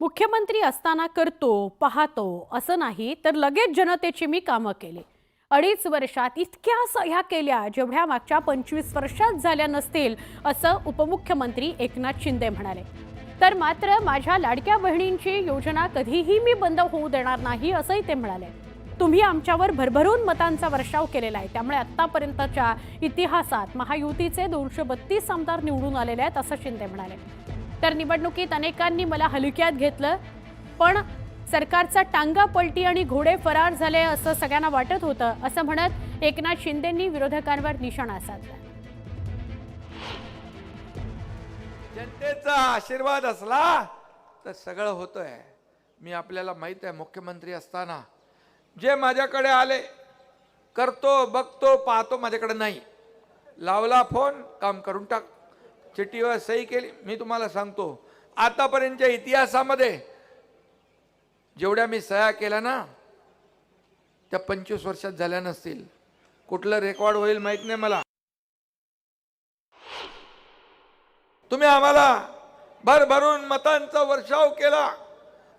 मुख्यमंत्री असताना करतो पाहतो असं नाही तर लगेच जनतेची मी कामं केली. 2.5 वर्षात इतक्या सह्या केल्या जेवढ्या मागच्या 25 वर्षात झाल्या नसतील असं उपमुख्यमंत्री एकनाथ शिंदे म्हणाले. तर मात्र माझ्या लाडक्या बहिणींची योजना कधीही मी बंद होऊ देणार नाही असंही ते म्हणाले. तुम्ही आमच्यावर भरभरून मतांचा वर्षाव केलेला आहे, त्यामुळे आतापर्यंतच्या इतिहासात महायुतीचे 232 आमदार निवडून आलेले आहेत असं शिंदे म्हणाले. तर निवडणुकीत अनेकांनी मला हलक्यात घेतलं, पण सरकारचा टांगा पलटी आणि घोडे फरार झाले असं सगळ्यांना वाटत होतं असं म्हणत एकनाथ शिंदेंनी विरोधकांवर निशाणा साधला. जनतेचा आशीर्वाद असला तर सगळं होतंय. मी आपल्याला माहित आहे, मुख्यमंत्री असताना जे माझ्याकडे आले, करतो बघतो पाहतो, माझ्याकडे नाही, लावला फोन काम करून टाक, चिठ्ठीवर सही केली. मी तुम्हाला सांगतो, आतापर्यंतच्या इतिहासामध्ये जेवढ्या मी सह्या केल्या ना त्या 25 वर्षात झाल्या नसतील. कुठलं रेकॉर्ड होईल माहित नाही मला. तुम्ही आम्हाला भरभरून मतांचा वर्षाव केला.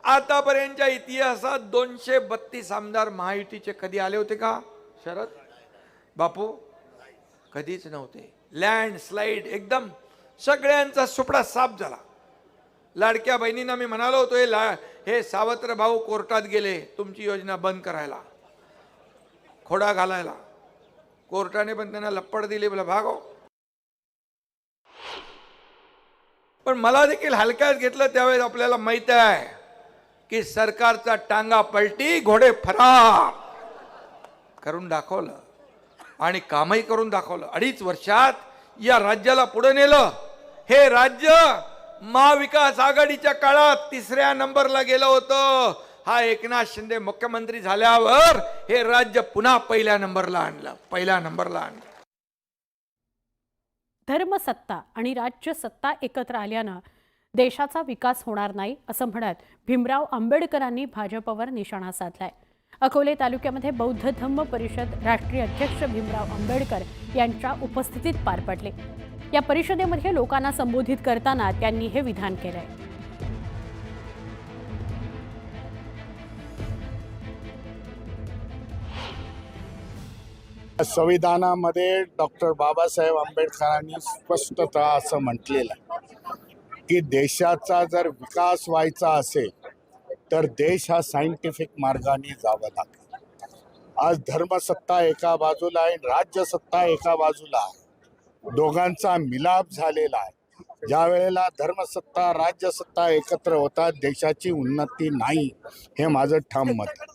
आतापर्यंतच्या इतिहासात 232 आमदार महायुतीचे कधी आले होते का शरद बापू? कधीच नव्हते. लँड स्लाइड एकदम सगळ्यांचा सुपडा साफ झाला. लाडक्या बहिणींना मी म्हणालो होतो, हे सावत्र भाऊ कोर्टात गेले तुमची योजना बंद करायला, खोडा घालायला. कोर्टाने पण त्यांना लप्पड दिली, बोला भागो. पण मला देखील हलक्यात घेतलं. त्यावेळेस आपल्याला माहित आहे की सरकारचा टांगा पलटी घोडे फरार करून दाखवलं आणि कामही करून दाखवलं. 2.5 वर्षात या राज्याला पुढे नेलं. हे राज्य महाविकास आघाडीच्या काळात 3ऱ्या नंबरला गेलं होतं. हा एकनाथ शिंदे मुख्यमंत्री झाल्यावर हे राज्य पुन्हा पहिल्या नंबरला आणलं. धर्मसत्ता आणि राज्यसत्ता एकत्र आल्यानं देशाचा विकास होणार नाही असं म्हणत भीमराव आंबेडकरांनी भाजपवर निशाणा साधलाय. अकोले तालुक्यामध्ये बौद्ध धम्म परिषद राष्ट्रीय अध्यक्ष भीमराव आंबेडकर यांच्या उपस्थितीत पार पडले. या परिषदेमध्ये लोकांना संबोधित करताना त्यांनी हे विधान केलंय. संविधानामध्ये डॉक्टर बाबासाहेब आंबेडकरांनी स्पष्टतः असं म्हटलेलं आहे की देशाचा जर विकास व्हायचा असेल तर देश हा सायंटिफिक मार्गाने जावं लागेल. आज धर्मसत्ता एका बाजूला आहे, राज्यसत्ता एका बाजूला आहे. दोघांचा मिलाप झालेला आहे. ज्या वेळेला धर्मसत्ता राज्यसत्ता एकत्र होतात देशाची उन्नती नाही, हे माझं ठाम मत आहे.